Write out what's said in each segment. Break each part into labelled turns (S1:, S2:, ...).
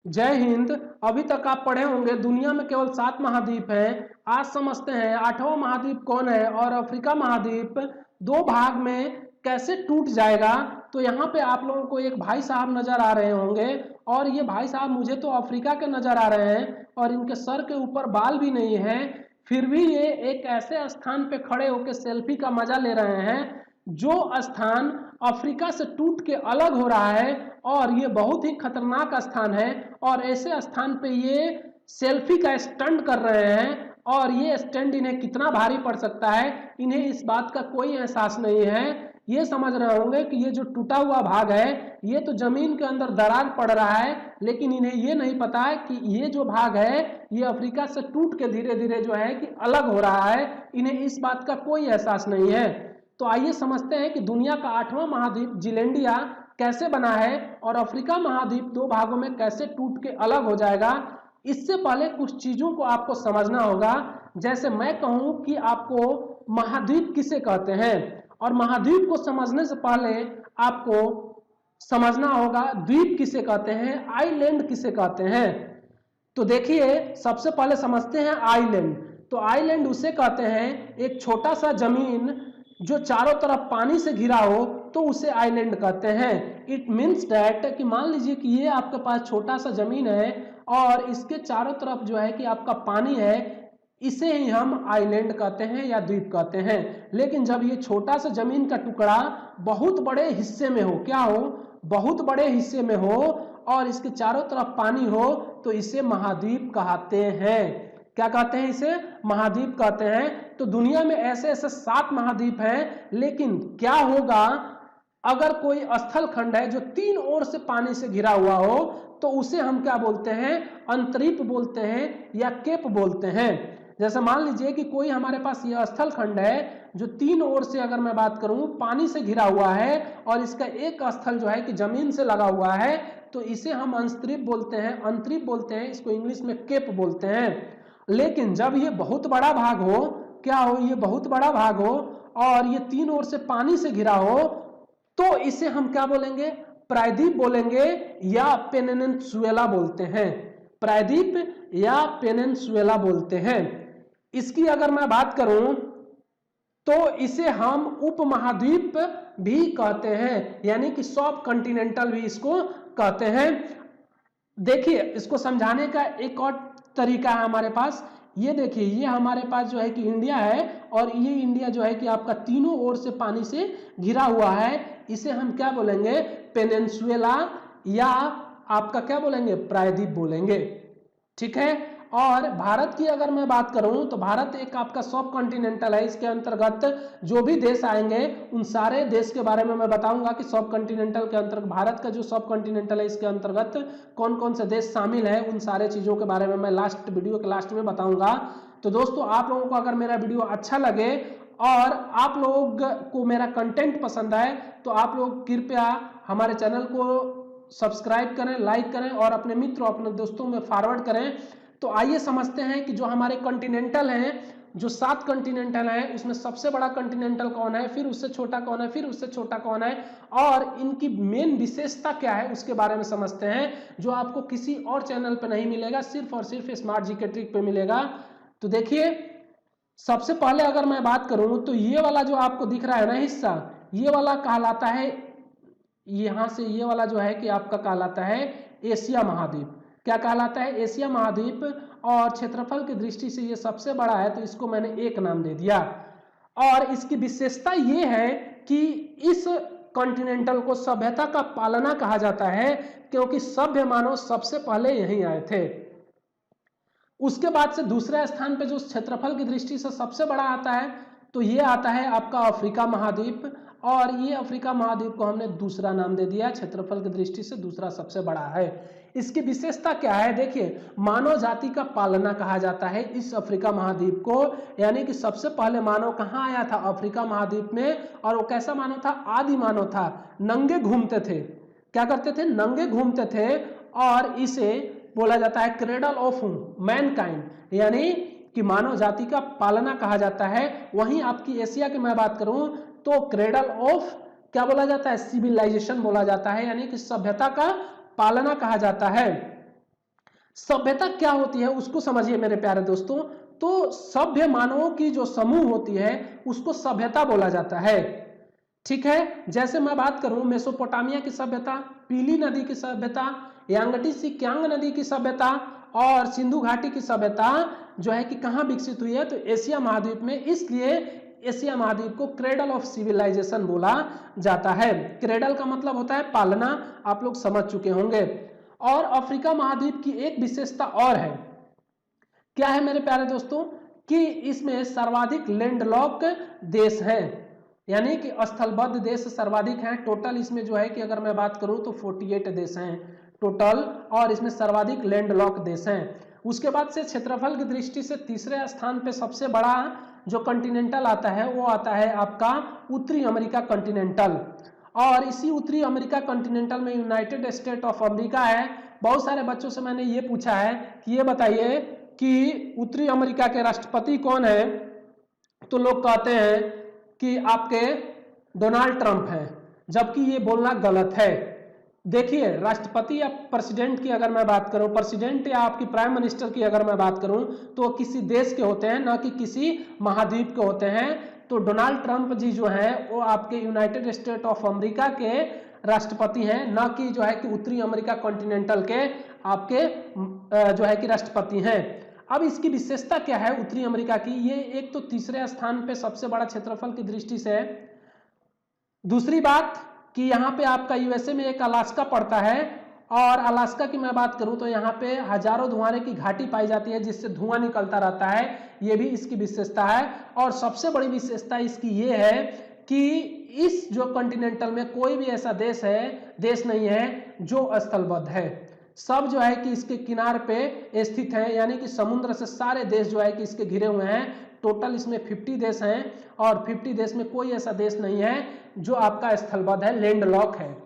S1: जय हिंद। अभी तक आप पढ़े होंगे दुनिया में केवल 7 महाद्वीप हैं। आज समझते हैं 8वां महाद्वीप कौन है और अफ्रीका महाद्वीप दो भाग में कैसे टूट जाएगा। तो यहाँ पे आप लोगों को एक भाई साहब नजर आ रहे होंगे और ये भाई साहब मुझे तो अफ्रीका के नजर आ रहे हैं और इनके सर के ऊपर बाल भी नहीं है, फिर भी ये एक ऐसे स्थान पे खड़े होकर सेल्फी का मजा ले रहे हैं जो स्थान अफ्रीका से टूट के अलग हो रहा है और ये बहुत ही खतरनाक स्थान है और ऐसे स्थान पे ये सेल्फी का स्टंट कर रहे हैं और ये स्टंट इन्हें कितना भारी पड़ सकता है इन्हें इस बात का कोई एहसास नहीं है। ये समझ रहे होंगे कि ये जो टूटा हुआ भाग है ये तो जमीन के अंदर दरार पड़ रहा है, लेकिन इन्हें ये नहीं पता है कि ये जो भाग है ये अफ्रीका से टूट के धीरे धीरे जो है कि अलग हो रहा है। इन्हें इस बात का कोई एहसास नहीं है। तो आइए समझते हैं कि दुनिया का 8वां महाद्वीप जिलेंडिया कैसे बना है और अफ्रीका महाद्वीप दो भागों में कैसे टूट के अलग हो जाएगा। इससे पहले कुछ चीजों को आपको समझना होगा। जैसे मैं कहूं कि आपको महाद्वीप किसे कहते हैं और महाद्वीप को समझने से पहले आपको समझना होगा द्वीप किसे कहते हैं, आइलैंड किसे कहते हैं। तो देखिए सबसे पहले समझते हैं आइलैंड। तो आइलैंड उसे कहते हैं एक छोटा सा जमीन जो चारों तरफ पानी से घिरा हो तो उसे आइलैंड कहते हैं। इट मीन्स डैट कि मान लीजिए कि ये आपके पास छोटा सा जमीन है और इसके चारों तरफ जो है कि आपका पानी है, इसे ही हम आइलैंड कहते हैं या द्वीप कहते हैं। लेकिन जब ये छोटा सा जमीन का टुकड़ा बहुत बड़े हिस्से में हो, क्या हो, बहुत बड़े हिस्से में हो और इसके चारों तरफ पानी हो तो इसे महाद्वीप कहते हैं। क्या कहते हैं? इसे महाद्वीप कहते हैं। तो दुनिया में ऐसे ऐसे 7 महाद्वीप हैं, लेकिन क्या होगा अगर कोई स्थल खंड है जो 3 ओर से पानी से घिरा हुआ हो तो उसे हम क्या बोलते हैं? अंतरीप बोलते हैं या केप बोलते हैं। जैसे मान लीजिए कि कोई हमारे पास यह स्थल खंड है जो 3 ओर से, अगर मैं बात करूं, पानी से घिरा हुआ है और इसका एक स्थल जो है कि जमीन से लगा हुआ है तो इसे हम अंतरीप बोलते हैं, अंतरीप बोलते हैं। इसको इंग्लिश में केप बोलते हैं। लेकिन जब ये बहुत बड़ा भाग हो, क्या हो, ये बहुत बड़ा भाग हो और ये 3 ओर से पानी से घिरा हो तो इसे हम क्या बोलेंगे? प्रायद्वीप बोलेंगे या पेनिनसुला बोलते हैं। प्रायद्वीप या पेनिनसुला बोलते हैं। इसकी अगर मैं बात करूं तो इसे हम उपमहाद्वीप भी कहते हैं, यानी कि सब कॉन्टिनेंटल भी इसको कहते हैं। देखिए इसको समझाने का एक और तरीका है हमारे पास। ये देखिए, ये हमारे पास जो है कि इंडिया है और ये इंडिया जो है कि आपका तीनों ओर से पानी से घिरा हुआ है। इसे हम क्या बोलेंगे? पेनिनसुला या आपका क्या बोलेंगे? प्रायद्वीप बोलेंगे। ठीक है। और भारत की अगर मैं बात करूं तो भारत एक आपका सब कॉन्टिनेंटल है। इसके अंतर्गत जो भी देश आएंगे उन सारे देश के बारे में मैं बताऊंगा कि सब कॉन्टिनेंटल के अंतर्गत, भारत का जो सब कॉन्टिनेंटल है इसके अंतर्गत कौन कौन से देश शामिल है, उन सारे चीजों के बारे में मैं वीडियो के लास्ट में बताऊंगा। तो दोस्तों, आप लोगों को अगर मेरा वीडियो अच्छा लगे और आप लोग को मेरा कंटेंट पसंद आए तो आप लोग कृपया हमारे चैनल को सब्सक्राइब करें, लाइक करें और अपने मित्रों, अपने दोस्तों में फॉरवर्ड करें। तो आइए समझते हैं कि जो हमारे कॉन्टिनेंटल हैं, जो 7 कॉन्टिनेंटल हैं, उसमें सबसे बड़ा कॉन्टिनेंटल कौन है, फिर उससे छोटा कौन है, फिर उससे छोटा कौन है और इनकी मेन विशेषता क्या है उसके बारे में समझते हैं, जो आपको किसी और चैनल पे नहीं मिलेगा, सिर्फ और सिर्फ स्मार्ट जीके ट्रिक पे मिलेगा। तो देखिए, सबसे पहले अगर मैं बात करूं तो ये वाला जो आपको दिख रहा है ना हिस्सा, ये वाला कहलाता है, यहां से ये वाला जो है कि आपका कहलाता है एशिया महाद्वीप। क्या कहलाता है? एशिया महाद्वीप। और क्षेत्रफल की दृष्टि से ये सबसे बड़ा है तो इसको मैंने एक नाम दे दिया। और इसकी विशेषता ये है कि इस कॉन्टिनेंटल को सभ्यता का पालना कहा जाता है, क्योंकि सभ्य मानव सबसे पहले यहीं आए थे। उसके बाद से दूसरे स्थान पे जो क्षेत्रफल की दृष्टि से सबसे बड़ा आता है तो ये आता है आपका अफ्रीका महाद्वीप। और ये अफ्रीका महाद्वीप को हमने दूसरा नाम दे दिया, क्षेत्रफल की दृष्टि से दूसरा सबसे बड़ा है। इसकी विशेषता क्या है? देखिए, मानव जाति का पालना कहा जाता है इस अफ्रीका महाद्वीप को, यानी कि सबसे पहले मानव कहाँ आया था? अफ्रीका महाद्वीप में। और वो कैसा मानव था? आदि मानव था। नंगे घूमते थे। क्या करते थे? नंगे घूमते थे। और इसे बोला जाता है क्रेडल ऑफ मैनकाइंड, यानी कि मानव जाति का पालना कहा जाता है। वहीं आपकी एशिया की मैं बात करूं तो क्रेडल ऑफ क्या बोला जाता है? सिविलाइजेशन बोला जाता है, यानी कि सभ्यता का पालना कहा जाता है। सभ्यता क्या होती है उसको समझिए मेरे प्यारे दोस्तों। तो सभ्य मानवों की जो समूह होती है उसको सभ्यता बोला जाता है। ठीक है, जैसे मैं बात करूं मेसोपोटामिया की सभ्यता, पीली नदी की सभ्यता, यांगटी सी क्यांग नदी की सभ्यता और सिंधु घाटी की सभ्यता जो है कि कहां विकसित हुई है, तो एशिया महाद्वीप में। इसलिए एशिया महाद्वीप को क्रेडल ऑफ सिविलाइजेशन बोला जाता है। क्रेडल का मतलब होता है पालना, आप लोग समझ चुके होंगे। और अफ्रीका महाद्वीप की एक विशेषता और है, क्या है मेरे प्यारे दोस्तों, कि इसमें सर्वाधिक लैंडलॉक देश हैं, यानी कि स्थलबद्ध देश सर्वाधिक हैं। टोटल इसमें जो है कि अगर मैं बात करूं तो 48 देश हैं टोटल, और इसमें सर्वाधिक लैंडलॉक देश हैं। उसके बाद से क्षेत्रफल की दृष्टि से तीसरे स्थान पे सबसे बड़ा जो कॉन्टिनेंटल आता है वो आता है आपका उत्तरी अमेरिका कॉन्टिनेंटल। और इसी उत्तरी अमेरिका कॉन्टिनेंटल में यूनाइटेड स्टेट ऑफ अमेरिका है। बहुत सारे बच्चों से मैंने ये पूछा है कि ये बताइए कि उत्तरी अमेरिका के राष्ट्रपति कौन है, तो लोग कहते हैं कि आपके डोनाल्ड ट्रंप हैं, जबकि ये बोलना गलत है। देखिए, राष्ट्रपति या प्रेसिडेंट की अगर मैं बात करूं, प्रेसिडेंट या आपकी प्राइम मिनिस्टर की अगर मैं बात करूं, तो किसी देश के होते हैं, ना कि किसी महाद्वीप के होते हैं। तो डोनाल्ड ट्रंप जी जो हैं वो आपके यूनाइटेड स्टेट ऑफ अमेरिका के राष्ट्रपति हैं, ना कि जो है कि उत्तरी अमेरिका कॉन्टिनेंटल के आपके जो है कि राष्ट्रपति हैं। अब इसकी विशेषता क्या है उत्तरी अमेरिका की, ये एक तो तीसरे स्थान पे सबसे बड़ा क्षेत्रफल की दृष्टि से है। दूसरी बात कि यहाँ पे आपका यूएसए में एक अलास्का पड़ता है, और अलास्का की मैं बात करूं तो यहाँ पे हजारों धुआं की घाटी पाई जाती है जिससे धुआं निकलता रहता है, ये भी इसकी विशेषता है। और सबसे बड़ी विशेषता इसकी ये है कि इस जो कॉन्टिनेंटल में कोई भी ऐसा देश नहीं है जो स्थलबद्ध है। सब जो है कि इसके किनार पे स्थित है, यानी कि समुद्र से सारे देश जो है कि इसके घिरे हुए हैं। टोटल इसमें 50 देश हैं, और 50 देश में कोई ऐसा देश नहीं है जो आपका स्थलबद्ध है, लैंडलॉक है।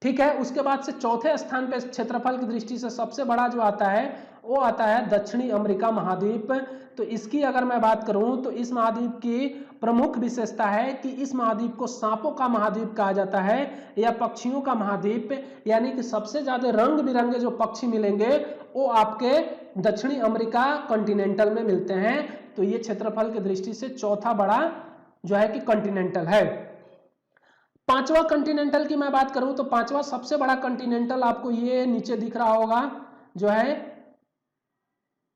S1: ठीक है, उसके बाद से चौथे स्थान पे क्षेत्रफल की दृष्टि से सबसे बड़ा जो आता है वो आता है दक्षिणी अमेरिका महाद्वीप। तो इसकी अगर मैं बात करूं तो इस महाद्वीप की प्रमुख विशेषता है कि इस महाद्वीप को सांपों का महाद्वीप कहा जाता है, या पक्षियों का महाद्वीप, यानी कि सबसे ज्यादा रंग बिरंगे जो पक्षी मिलेंगे वो आपके दक्षिणी अमेरिका कॉन्टिनेंटल में मिलते हैं। तो ये क्षेत्रफल की दृष्टि से चौथा बड़ा जो है कि कॉन्टिनेंटल है। पांचवा कॉन्टिनेंटल की मैं बात करूं तो पांचवा सबसे बड़ा कॉन्टिनेंटल आपको ये नीचे दिख रहा होगा, जो है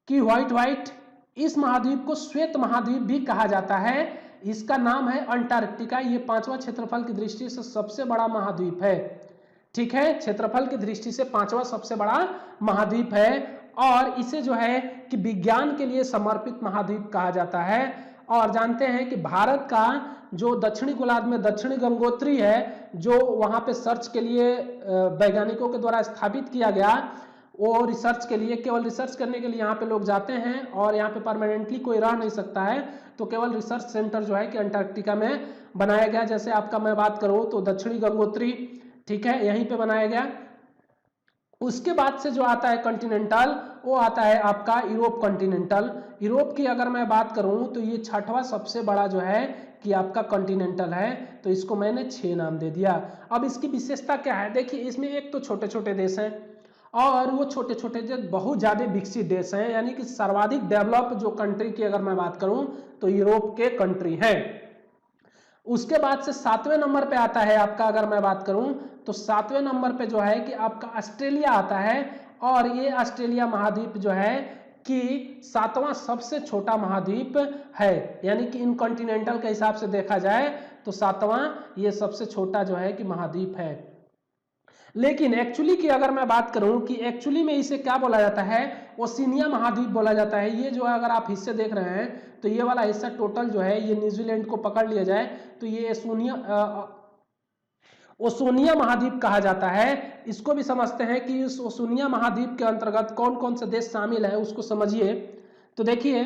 S1: कि व्हाइट, इस महाद्वीप को श्वेत महाद्वीप भी कहा जाता है। इसका नाम है अंटार्कटिका। ये पांचवा क्षेत्रफल की दृष्टि से सबसे बड़ा महाद्वीप है। ठीक है, क्षेत्रफल की दृष्टि से पांचवा सबसे बड़ा महाद्वीप है, और इसे जो है कि विज्ञान के लिए समर्पित महाद्वीप कहा जाता है। और जानते हैं कि भारत का जो दक्षिणी गोलार्ध में दक्षिणी गंगोत्री है, जो वहां पे सर्च के लिए वैज्ञानिकों के द्वारा स्थापित किया गया, वो रिसर्च के लिए, केवल रिसर्च करने के लिए यहाँ पे लोग जाते हैं, और यहाँ पे परमानेंटली कोई रह नहीं सकता है। तो केवल रिसर्च सेंटर जो है कि अंटार्कटिका में बनाया गया। जैसे आपका मैं बात करूं तो दक्षिणी गंगोत्री, ठीक है, यहीं पे बनाया गया। उसके बाद से जो आता है कॉन्टिनेंटल, वो आता है आपका यूरोप कॉन्टिनेंटल। यूरोप की अगर मैं बात करूं तो ये छठवां सबसे बड़ा जो है कि आपका कॉन्टिनेंटल है। तो इसको मैंने 6 नाम दे दिया। अब इसकी विशेषता क्या है, देखिए इसमें एक तो छोटे छोटे देश हैं, और वो छोटे छोटे देश बहुत ज्यादा विकसित देश हैं, यानी कि सर्वाधिक डेवलप जो कंट्री की अगर मैं बात करूं तो यूरोप के कंट्री है। उसके बाद से 7वें नंबर पे आता है आपका, अगर मैं बात करूं तो 7वें नंबर पे जो है कि आपका ऑस्ट्रेलिया आता है। और ये ऑस्ट्रेलिया महाद्वीप जो है कि 7वां सबसे छोटा महाद्वीप है, यानी कि इन कॉन्टिनेंटल के हिसाब से देखा जाए तो 7वां ये सबसे छोटा जो है कि महाद्वीप है। लेकिन एक्चुअली की अगर मैं बात करूं कि एक्चुअली में इसे क्या बोला जाता है, ओशिनिया महाद्वीप बोला जाता है। ये जो है अगर आप हिस्से देख रहे हैं तो ये वाला हिस्सा टोटल जो है ये न्यूजीलैंड को पकड़ लिया जाए तो ये ओशिनिया महाद्वीप कहा जाता है। इसको भी समझते हैं कि इस ओशिनिया महाद्वीप के अंतर्गत कौन कौन से देश शामिल है उसको समझिए। तो देखिए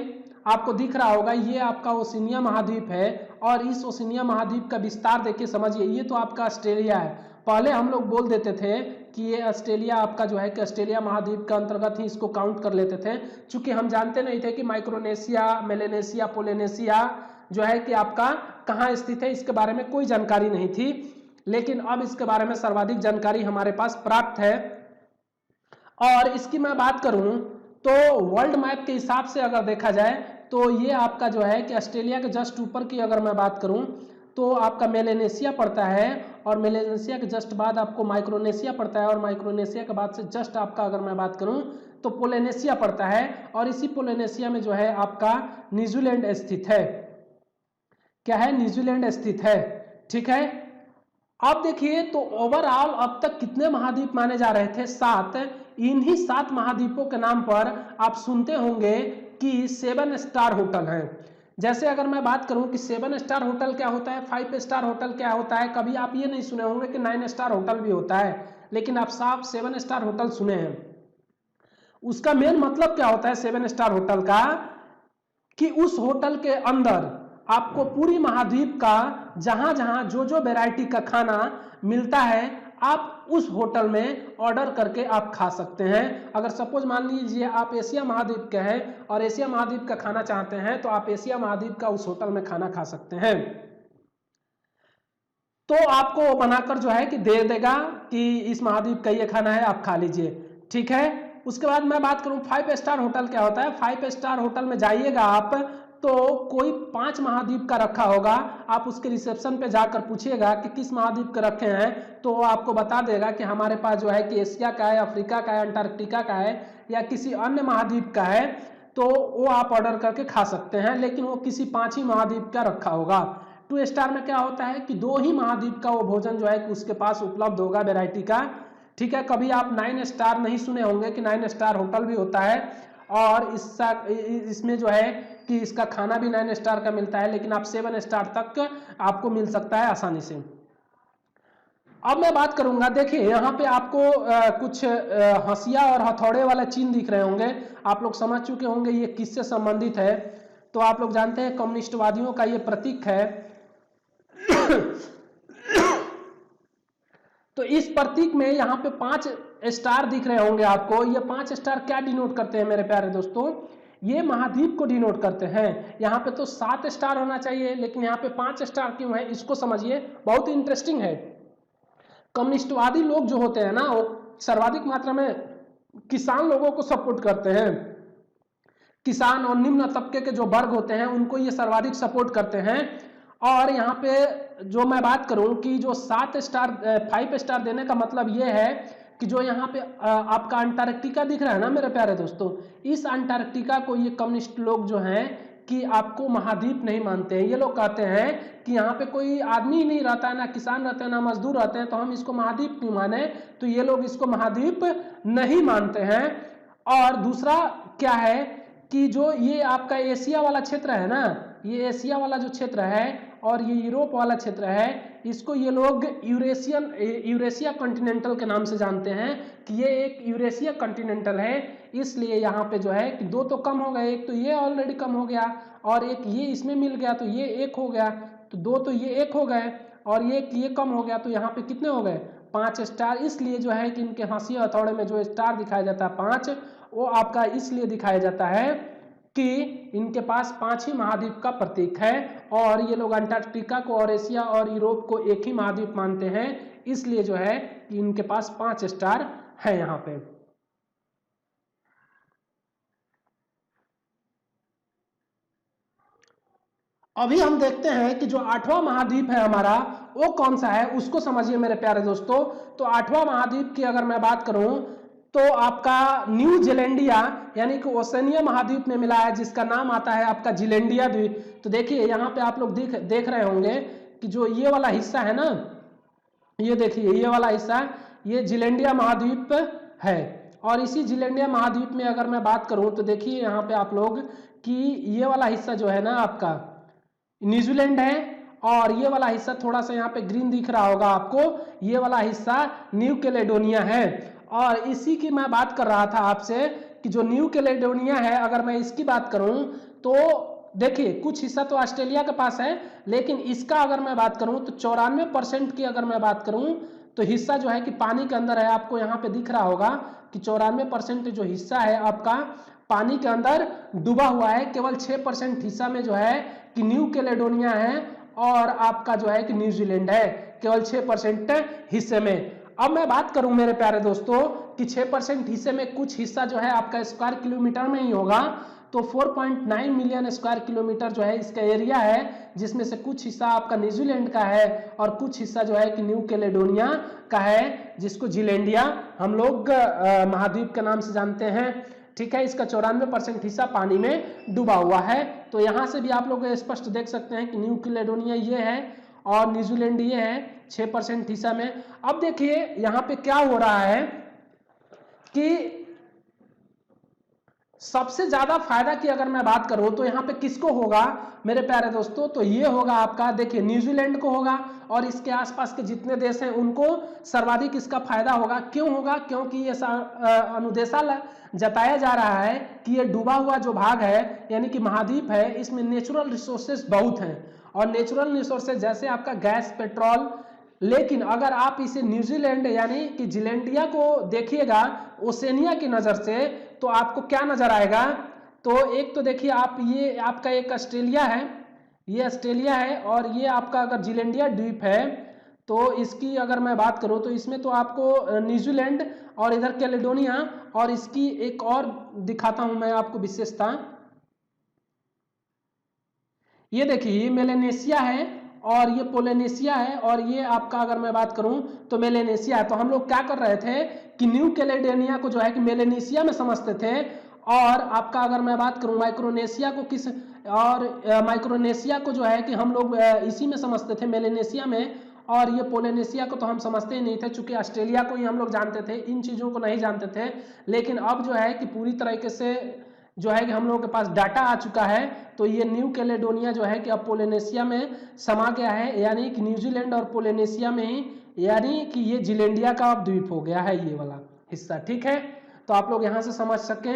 S1: आपको दिख रहा होगा ये आपका ओशिनिया महाद्वीप है, और इस ओशिनिया महाद्वीप का विस्तार देखिए, समझिए। ये तो आपका ऑस्ट्रेलिया है। पहले हम लोग बोल देते थे कि ये ऑस्ट्रेलिया आपका जो है कि ऑस्ट्रेलिया महाद्वीप के अंतर्गत ही इसको काउंट कर लेते थे, क्योंकि हम जानते नहीं थे कि माइक्रोनेशिया, मेलेनेशिया, पोलिनेशिया जो है कि आपका कहाँ स्थित है, इसके बारे में कोई जानकारी नहीं थी। लेकिन अब इसके बारे में सर्वाधिक जानकारी हमारे पास प्राप्त है। और इसकी मैं बात करूं तो वर्ल्ड मैप के हिसाब से अगर देखा जाए तो ये आपका जो है कि ऑस्ट्रेलिया के जस्ट ऊपर की अगर मैं बात करूं तो आपका मेलेनेशिया पड़ता है, और मेलेनेशिया के जस्ट बाद आपको माइक्रोनेशिया पड़ता है, और माइक्रोनेशिया के बाद से जस्ट आपका अगर मैं बात करूं तो पोलिनेशिया पड़ता है, और इसी पोलिनेशिया में जो है आपका न्यूजीलैंड स्थित है। क्या है? न्यूजीलैंड स्थित है। ठीक है, अब देखिए तो ओवरऑल अब तक कितने महाद्वीप माने जा रहे थे? 7। इन्हीं 7 महाद्वीपों के नाम पर आप सुनते होंगे कि 7 स्टार होटल है। जैसे अगर मैं बात करूं कि 7 स्टार होटल क्या होता है, 5 स्टार होटल क्या होता है, कभी आप ये नहीं सुने होंगे कि 9 स्टार होटल भी होता है, लेकिन आप साफ 7 स्टार होटल सुने हैं। उसका मेन मतलब क्या होता है 7 स्टार होटल का, कि उस होटल के अंदर आपको पूरी महाद्वीप का जहां जहां जो जो वैरायटी का खाना मिलता है आप उस होटल में ऑर्डर करके आप खा सकते हैं। अगर सपोज मान लीजिए आप एशिया महाद्वीप के हैं और एशिया महाद्वीप का खाना चाहते हैं तो आप एशिया महाद्वीप का उस होटल में खाना खा सकते हैं। तो आपको बनाकर जो है कि दे देगा कि इस महाद्वीप का ये खाना है, आप खा लीजिए। ठीक है, उसके बाद मैं बात करूं 5 स्टार होटल क्या होता है। 5 स्टार होटल में जाइएगा आप तो कोई 5 महाद्वीप का रखा होगा, आप उसके रिसेप्शन पे जाकर पूछिएगा कि किस महाद्वीप के रखे हैं तो वो आपको बता देगा कि हमारे पास जो है कि एशिया का है, अफ्रीका का है, अंटार्कटिका का है या किसी अन्य महाद्वीप का है, तो वो आप ऑर्डर करके खा सकते हैं, लेकिन वो किसी 5 ही महाद्वीप का रखा होगा। 2 स्टार में क्या होता है कि 2 ही महाद्वीप का वो भोजन जो है कि उसके पास उपलब्ध होगा वैरायटी का। ठीक है, कभी आप 9 स्टार नहीं सुने होंगे कि 9 स्टार होटल भी होता है, और इसमें जो है कि इसका खाना भी 9 स्टार का मिलता है, लेकिन आप 7 स्टार तक आपको मिल सकता है आसानी से। अब मैं बात करूंगा, देखिए यहाँ पे आपको कुछ हंसिया और हथौड़े वाला चिन्ह दिख रहे होंगे, आप लोग समझ चुके होंगे ये किससे संबंधित है। तो आप लोग जानते हैं कम्युनिस्टवादियों का ये प्रतीक है। तो इस प्रतीक में यहाँ पे 5 स्टार दिख रहे होंगे आपको। ये 5 स्टार क्या डिनोट करते हैं मेरे प्यारे दोस्तों? ये महाद्वीप को डिनोट करते हैं। यहाँ पे तो 7 स्टार होना चाहिए, लेकिन यहाँ पे 5 स्टार क्यों है इसको समझिए, बहुत इंटरेस्टिंग है। कम्युनिस्टवादी लोग जो होते हैं ना वो सर्वाधिक मात्रा में किसान लोगों को सपोर्ट करते हैं। किसान और निम्न तबके के जो वर्ग होते हैं उनको ये सर्वाधिक सपोर्ट करते हैं। और यहाँ पे जो मैं बात करूं कि जो 7 स्टार 5 स्टार देने का मतलब ये है कि जो यहाँ पे आपका अंटार्कटिका दिख रहा है ना मेरे प्यारे दोस्तों, इस अंटार्कटिका को ये कम्युनिस्ट लोग जो हैं कि आपको महाद्वीप नहीं मानते हैं। ये लोग कहते हैं कि यहाँ पे कोई आदमी ही नहीं रहता है, ना किसान रहते हैं ना मजदूर रहते हैं, तो हम इसको महाद्वीप क्यों माने। तो ये लोग इसको महाद्वीप नहीं मानते हैं। और दूसरा क्या है कि जो ये आपका एशिया वाला क्षेत्र है ना, ये एशिया वाला जो क्षेत्र है और ये यूरोप वाला क्षेत्र है, इसको ये लोग यूरेशिया कॉन्टिनेंटल के नाम से जानते हैं कि ये एक यूरेशिया कॉन्टिनेंटल है। इसलिए यहाँ पे जो है कि 2 तो कम हो गए, एक तो ये ऑलरेडी कम हो गया और एक ये इसमें मिल गया तो ये 1 हो गया, तो 2 तो ये 1 हो गए और ये कम हो गया, तो यहाँ पे कितने हो गए 5 स्टार। इसलिए जो है कि इनके हंसी हथौड़े में जो स्टार दिखाया जाता है 5, वो आपका इसलिए दिखाया जाता है कि इनके पास 5 ही महाद्वीप का प्रतीक है। और ये लोग अंटार्कटिका को और एशिया और यूरोप को एक ही महाद्वीप मानते हैं, इसलिए जो है कि इनके पास 5 स्टार है यहाँ पे। अभी हम देखते हैं कि जो 8वां महाद्वीप है हमारा वो कौन सा है, उसको समझिए मेरे प्यारे दोस्तों। तो 8वां महाद्वीप की अगर मैं बात करूं तो आपका न्यूजीलैंडिया यानी कि ओशनिया महाद्वीप में मिला है, जिसका नाम आता है आपका जीलैंडिया द्वीप। तो देखिए यहाँ पे आप लोग देख रहे होंगे कि जो ये वाला हिस्सा है ना, ये देखिए ये वाला हिस्सा ये जीलैंडिया महाद्वीप है। और इसी जीलैंडिया महाद्वीप में अगर मैं बात करूं तो देखिए यहाँ पे आप लोग कि ये वाला हिस्सा जो है ना आपका न्यूजीलैंड है, और ये वाला हिस्सा थोड़ा सा यहाँ पे ग्रीन दिख रहा होगा आपको, ये वाला हिस्सा न्यू कैलेडोनिया है। और इसी की मैं बात कर रहा था आपसे कि जो न्यू कैलेडोनिया है, अगर मैं इसकी बात करूं तो देखिए कुछ हिस्सा तो ऑस्ट्रेलिया के पास है, लेकिन इसका अगर मैं बात करूं तो 94% की अगर मैं बात करूं तो हिस्सा जो है कि पानी के अंदर है। आपको यहाँ पे दिख रहा होगा कि 94% जो हिस्सा है आपका पानी के अंदर डूबा हुआ है। केवल 6% हिस्सा में जो है कि न्यू कैलेडोनिया है और आपका जो है कि न्यूजीलैंड है, केवल 6% हिस्से में। अब मैं बात करूं मेरे प्यारे दोस्तों कि 6% हिस्से में कुछ हिस्सा जो है आपका स्क्वायर किलोमीटर में ही होगा, तो 4.9 मिलियन स्क्वायर किलोमीटर जो है इसका एरिया है, जिसमें से कुछ हिस्सा आपका न्यूजीलैंड का है और कुछ हिस्सा जो है कि न्यू कैलेडोनिया का है, जिसको जीलैंडिया हम लोग महाद्वीप के नाम से जानते हैं। ठीक है, इसका 94% हिस्सा पानी में डूबा हुआ है। तो यहाँ से भी आप लोग स्पष्ट देख सकते हैं कि न्यू कैलेडोनिया ये है और न्यूजीलैंड ये है 6% हिस्सा में। अब देखिए यहाँ पे क्या हो रहा है कि सबसे ज्यादा फायदा की अगर मैं बात करूं तो यहाँ पे किसको होगा मेरे प्यारे दोस्तों, तो ये होगा आपका, देखिए न्यूजीलैंड को होगा और इसके आसपास के जितने देश हैं उनको सर्वाधिक इसका फायदा होगा। क्यों होगा? क्योंकि ये अनुदेशा जताया जा रहा है कि ये डूबा हुआ जो भाग है यानी कि महाद्वीप है, इसमें नेचुरल रिसोर्सेस बहुत हैं और नेचुरल रिसोर्सेज जैसे आपका गैस, पेट्रोल। लेकिन अगर आप इसे न्यूजीलैंड यानी कि जीलैंडिया को देखिएगा ओसेनिया की नजर से, तो आपको क्या नजर आएगा? तो एक तो देखिए आप, ये आपका एक ऑस्ट्रेलिया है, ये ऑस्ट्रेलिया है और ये आपका अगर जीलैंडिया द्वीप है, तो इसकी अगर मैं बात करूं तो इसमें तो आपको न्यूजीलैंड और इधर कैलेडोनिया, और इसकी एक और दिखाता हूं मैं आपको विशेषता। ये देखिए ये मेलेनेशिया है और ये पोलिनेशिया है और ये आपका अगर मैं बात करूं तो मेलेनेशिया है। तो हम लोग क्या कर रहे थे कि न्यू कैलेडोनिया को जो है कि मेलेनेशिया में समझते थे, और आपका अगर मैं बात करूं माइक्रोनेशिया को किस, और माइक्रोनेशिया को जो है कि हम लोग इसी में समझते थे मेलेनेशिया में, और ये पोलिनेशिया को तो हम समझते ही नहीं थे, चूंकि ऑस्ट्रेलिया को ही हम लोग जानते थे, इन चीज़ों को नहीं जानते थे। लेकिन अब जो है कि पूरी तरीके से जो है कि हम लोगों के पास डाटा आ चुका है, तो ये न्यू कैलेडोनिया जो है कि अब पोलिनेशिया में समा गया है, यानी कि न्यूजीलैंड और पोलिनेशिया में ही, यानी कि ये जीलैंडिया का अब द्वीप हो गया है ये वाला हिस्सा। ठीक है, तो आप लोग यहां से समझ सकें।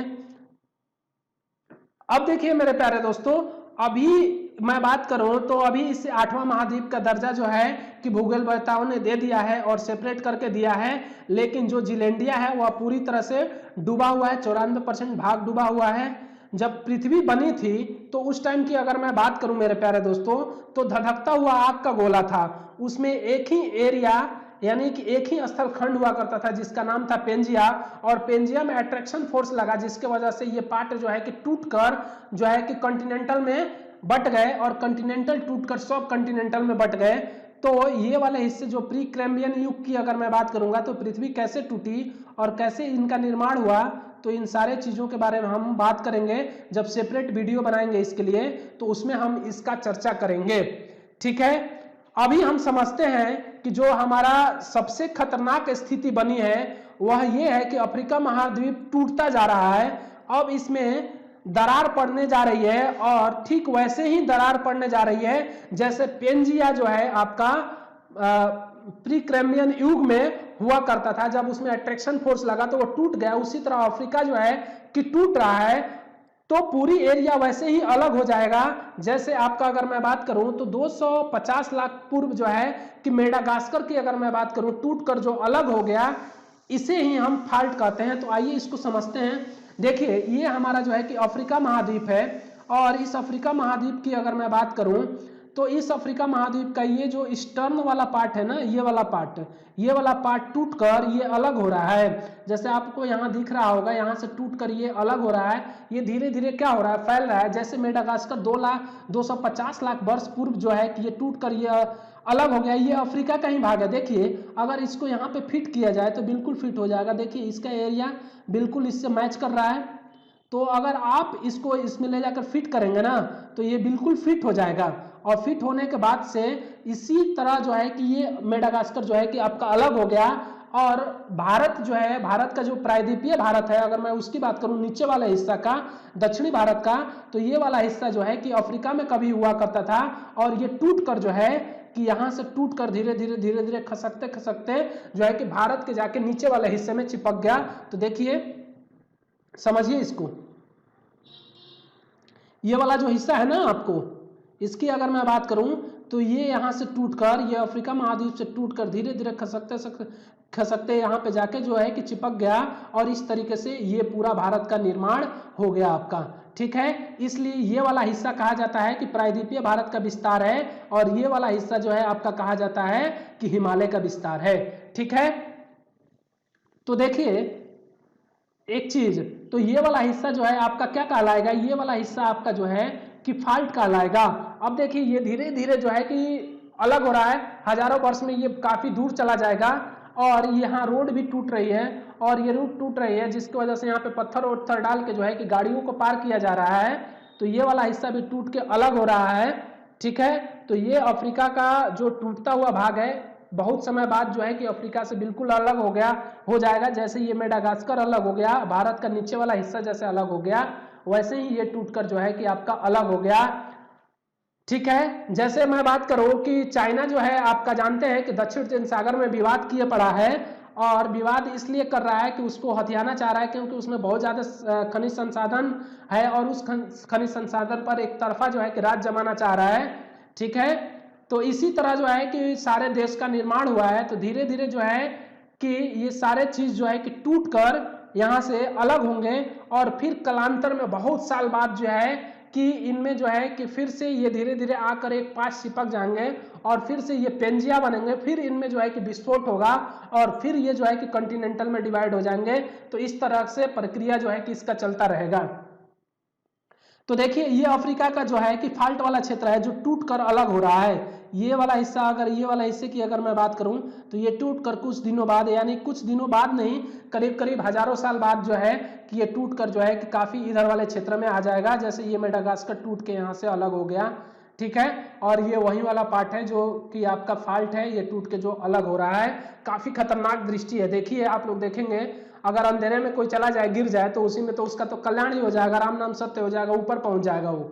S1: अब देखिए मेरे प्यारे दोस्तों, अभी मैं बात करूं तो अभी इसे 8वां महाद्वीप का दर्जा जो है कि भूगोलवेत्ताओं ने दे दिया है और सेपरेट करके दिया है, लेकिन जो जीलैंडिया है वह पूरी तरह से डूबा हुआ है, 94% भाग डूबा हुआ है। जब पृथ्वी बनी थी तो उस टाइम की अगर मैं बात करूं मेरे प्यारे दोस्तों, तो धधकता हुआ आग का गोला था, उसमें एक ही एरिया यानी कि एक ही स्थल खंड हुआ करता था जिसका नाम था पेंजिया, और पेंजिया में अट्रैक्शन फोर्स लगा जिसके वजह से ये पार्ट जो है कि टूटकर जो है कि कॉन्टिनेंटल में बट गए, और कॉन्टिनेंटल टूटकर सब कॉन्टिनेंटल में बट गए। तो ये वाले हिस्से जो प्री कैम्ब्रियन युग की अगर मैं बात करूंगा तो पृथ्वी कैसे टूटी और कैसे इनका निर्माण हुआ, तो इन सारे चीजों के बारे में हम बात करेंगे जब सेपरेट वीडियो बनाएंगे इसके लिए, तो उसमें हम इसका चर्चा करेंगे। ठीक है, अभी हम समझते हैं कि जो हमारा सबसे खतरनाक स्थिति बनी है वह ये है कि अफ्रीका महाद्वीप टूटता जा रहा है। अब इसमें दरार पड़ने जा रही है और ठीक वैसे ही दरार पड़ने जा रही है जैसे पेंजिया जो है आपका प्री कैम्ब्रियन युग में हुआ करता था, जब उसमें अट्रैक्शन फोर्स लगा तो वो टूट गया। उसी तरह अफ्रीका जो है कि टूट रहा है, तो पूरी एरिया वैसे ही अलग हो जाएगा। जैसे आपका अगर मैं बात करूं तो 250 लाख पूर्व जो है कि मेडागास्कर की अगर मैं बात करूं टूटकर जो अलग हो गया, इसे ही हम फाल्ट कहते हैं। तो आइए इसको समझते हैं। देखिए ये हमारा जो है कि अफ्रीका महाद्वीप है, और इस अफ्रीका महाद्वीप की अगर मैं बात करूं तो इस अफ्रीका महाद्वीप का ये जो ईस्टर्न वाला पार्ट है ना, ये वाला पार्ट टूटकर ये अलग हो रहा है। जैसे आपको यहाँ दिख रहा होगा, यहाँ से टूटकर ये अलग हो रहा है, ये धीरे धीरे क्या हो रहा है, फैल रहा है। जैसे मेडागास्कर 250 लाख वर्ष पूर्व जो है कि ये टूटकर ये अलग हो गया, ये अफ्रीका का ही भाग है। देखिए अगर इसको यहाँ पे फिट किया जाए तो बिल्कुल फिट हो जाएगा। देखिए इसका एरिया बिल्कुल इससे मैच कर रहा है, तो अगर आप इसको इसमें ले जाकर फिट करेंगे ना तो ये बिल्कुल फिट हो जाएगा। और फिट होने के बाद से इसी तरह जो है कि ये मेडागास्कर जो है कि आपका अलग हो गया, और भारत जो है, भारत का जो प्रायद्वीपीय भारत है अगर मैं उसकी बात करूं नीचे वाले हिस्सा का, दक्षिणी भारत का, तो ये वाला हिस्सा जो है कि अफ्रीका में कभी हुआ करता था, और ये टूट कर जो है कि यहाँ से टूटकर धीरे धीरे खसकते खसकते जो है कि भारत के जाके नीचे वाले हिस्से में चिपक गया। तो देखिए समझिए इसको, ये वाला जो हिस्सा है ना आपको, इसकी अगर मैं बात करूं तो ये यहाँ से टूटकर, ये अफ्रीका महाद्वीप से टूटकर धीरे धीरे खसकते यहाँ पे जाके जो है कि चिपक गया, और इस तरीके से ये पूरा भारत का निर्माण हो गया आपका। ठीक है, इसलिए ये वाला हिस्सा कहा जाता है कि प्रायद्वीपीय भारत का विस्तार है, और ये वाला हिस्सा जो है आपका कहा जाता है कि हिमालय का विस्तार है। ठीक है, तो देखिए एक चीज, तो ये वाला हिस्सा जो है आपका क्या कहलाएगा, ये वाला हिस्सा आपका जो है कि फाल्ट कहलाएगा। अब देखिए ये धीरे धीरे जो है कि अलग हो रहा है, हजारों वर्ष में ये काफी दूर चला जाएगा और यहाँ रोड भी टूट रही है और ये रोड टूट रही है जिसकी वजह से यहाँ पे पत्थर वत्थर डाल के जो है कि गाड़ियों को पार किया जा रहा है। तो ये वाला हिस्सा भी टूट के अलग हो रहा है, ठीक है। तो ये अफ्रीका का जो टूटता हुआ भाग है बहुत समय बाद जो है कि अफ्रीका से बिल्कुल अलग हो जाएगा। जैसे ये मेडागास्कर अलग हो गया, भारत का नीचे वाला हिस्सा जैसे अलग हो गया, वैसे ही ये टूटकर जो है कि आपका अलग हो गया, ठीक है। जैसे मैं बात करूं कि चाइना जो है आपका जानते हैं कि दक्षिण चीन सागर में विवाद किए पड़ा है और विवाद इसलिए कर रहा है कि उसको हथियाना चाह रहा है क्योंकि उसमें बहुत ज्यादा खनिज संसाधन है और उस खनिज संसाधन पर एक तरफा जो है कि राज जमाना चाह रहा है, ठीक है। तो इसी तरह जो है कि सारे देश का निर्माण हुआ है। तो धीरे धीरे जो है कि ये सारे चीज जो है कि टूट कर यहाँ से अलग होंगे और फिर कालांतर में बहुत साल बाद जो है कि इनमें जो है कि फिर से ये धीरे धीरे आकर एक पास चिपक जाएंगे और फिर से ये पेंजिया बनेंगे, फिर इनमें जो है कि विस्फोट होगा और फिर ये जो है कि कॉन्टिनेंटल में डिवाइड हो जाएंगे। तो इस तरह से प्रक्रिया जो है कि इसका चलता रहेगा। तो देखिए ये अफ्रीका का जो है कि फाल्ट वाला क्षेत्र है जो टूट कर अलग हो रहा है। ये वाला हिस्सा, अगर ये वाला हिस्से की अगर मैं बात करूं तो ये टूट कर कुछ दिनों बाद, यानी कुछ दिनों बाद नहीं, करीब करीब हजारों साल बाद जो है कि ये टूट कर जो है कि काफी इधर वाले क्षेत्र में आ जाएगा। जैसे ये मेडागास्कर टूट के यहाँ से अलग हो गया, ठीक है। और ये वही वाला पार्ट है जो कि आपका फाल्ट है, ये टूट के जो अलग हो रहा है। काफी खतरनाक दृष्टि है। देखिए आप लोग देखेंगे अगर अंधेरे में कोई चला जाए, गिर जाए, तो उसी में तो उसका तो कल्याण ही हो जाएगा, राम नाम सत्य हो जाएगा, ऊपर पहुंच जाएगा वो,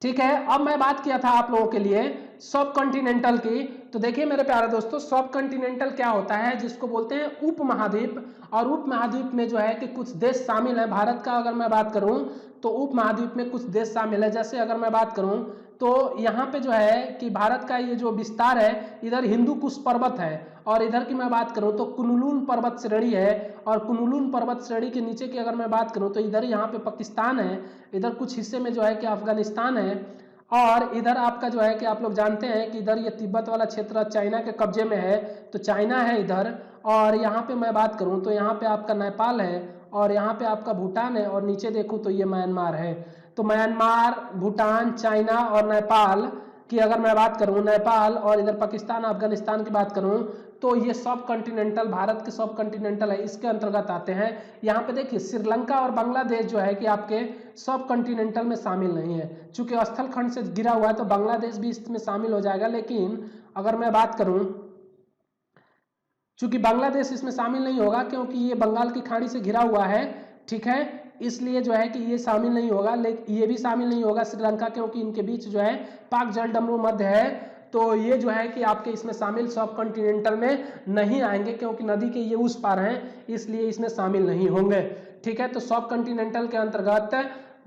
S1: ठीक है। अब मैं बात किया था आप लोगों के लिए सब कॉन्टिनेंटल की। तो देखिए मेरे प्यारे दोस्तों, सब कॉन्टिनेंटल क्या होता है, जिसको बोलते हैं उप महाद्वीप। और उप महाद्वीप में जो है कि कुछ देश शामिल है। भारत का अगर मैं बात करूं तो उप महाद्वीप में कुछ देश शामिल है। जैसे अगर मैं बात करूं तो यहाँ पे जो है कि भारत का ये जो विस्तार है, इधर हिंदू कुश पर्वत है और इधर की मैं बात करूं तो कुनलुन पर्वत श्रेणी है और कुनलुन पर्वत श्रेणी के नीचे की अगर मैं बात करूं तो इधर यहाँ पे पाकिस्तान है, इधर कुछ हिस्से में जो है कि अफगानिस्तान है और इधर आपका जो है कि आप लोग जानते हैं कि इधर ये तिब्बत वाला क्षेत्र चाइना के कब्जे में है, तो चाइना है इधर। और यहाँ पे मैं बात करूँ तो यहाँ पे आपका नेपाल है और यहाँ पे आपका भूटान है और नीचे देखूँ तो ये म्यांमार है। तो म्यांमार, भूटान, चाइना और नेपाल की अगर मैं बात करूँ, नेपाल और इधर पाकिस्तान अफगानिस्तान की बात करूँ तो ये सब कॉन्टिनेंटल, भारत के सब कॉन्टिनेंटल है, इसके अंतर्गत आते हैं। यहाँ पे देखिए श्रीलंका और बांग्लादेश जो है कि आपके सब कॉन्टिनेंटल में शामिल नहीं है। चूंकि स्थल खंड से घिरा हुआ है तो बांग्लादेश भी इसमें शामिल हो जाएगा, लेकिन अगर मैं बात करूं चूंकि बांग्लादेश इसमें शामिल नहीं होगा क्योंकि ये बंगाल की खाड़ी से घिरा हुआ है, ठीक है, इसलिए जो है कि ये शामिल नहीं होगा। लेकिन ये भी शामिल नहीं होगा श्रीलंका, क्योंकि इनके बीच जो है पाक जलडमरू मध्य है। तो ये जो है कि आपके इसमें शामिल सब कॉन्टिनेंटल में नहीं आएंगे क्योंकि नदी के ये उस पार हैं, इसलिए इसमें शामिल नहीं होंगे, ठीक है। तो सब कॉन्टिनेंटल के अंतर्गत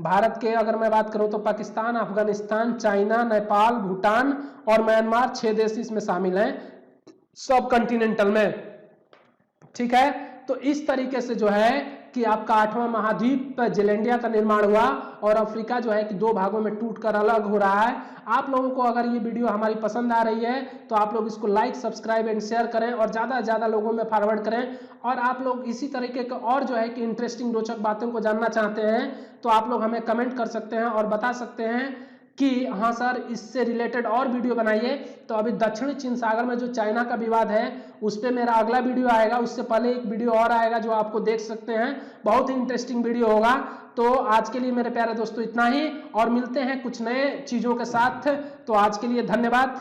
S1: भारत के अगर मैं बात करूं तो पाकिस्तान, अफगानिस्तान, चाइना, नेपाल, भूटान और म्यांमार 6 देश इसमें शामिल हैं सब कॉन्टिनेंटल में, ठीक है। तो इस तरीके से जो है कि आपका 8वां महाद्वीप जेलैंडिया का निर्माण हुआ और अफ्रीका जो है कि 2 भागों में टूटकर अलग हो रहा है। आप लोगों को अगर ये वीडियो हमारी पसंद आ रही है तो आप लोग इसको लाइक, सब्सक्राइब एंड शेयर करें और ज़्यादा से ज़्यादा लोगों में फॉरवर्ड करें। और आप लोग इसी तरीके के और जो है कि इंटरेस्टिंग रोचक बातों को जानना चाहते हैं तो आप लोग हमें कमेंट कर सकते हैं और बता सकते हैं कि हाँ सर इससे रिलेटेड और वीडियो बनाइए। तो अभी दक्षिणी चीन सागर में जो चाइना का विवाद है उस पर मेरा अगला वीडियो आएगा, उससे पहले एक वीडियो और आएगा जो आपको देख सकते हैं, बहुत ही इंटरेस्टिंग वीडियो होगा। तो आज के लिए मेरे प्यारे दोस्तों इतना ही और मिलते हैं कुछ नए चीज़ों के साथ। तो आज के लिए धन्यवाद।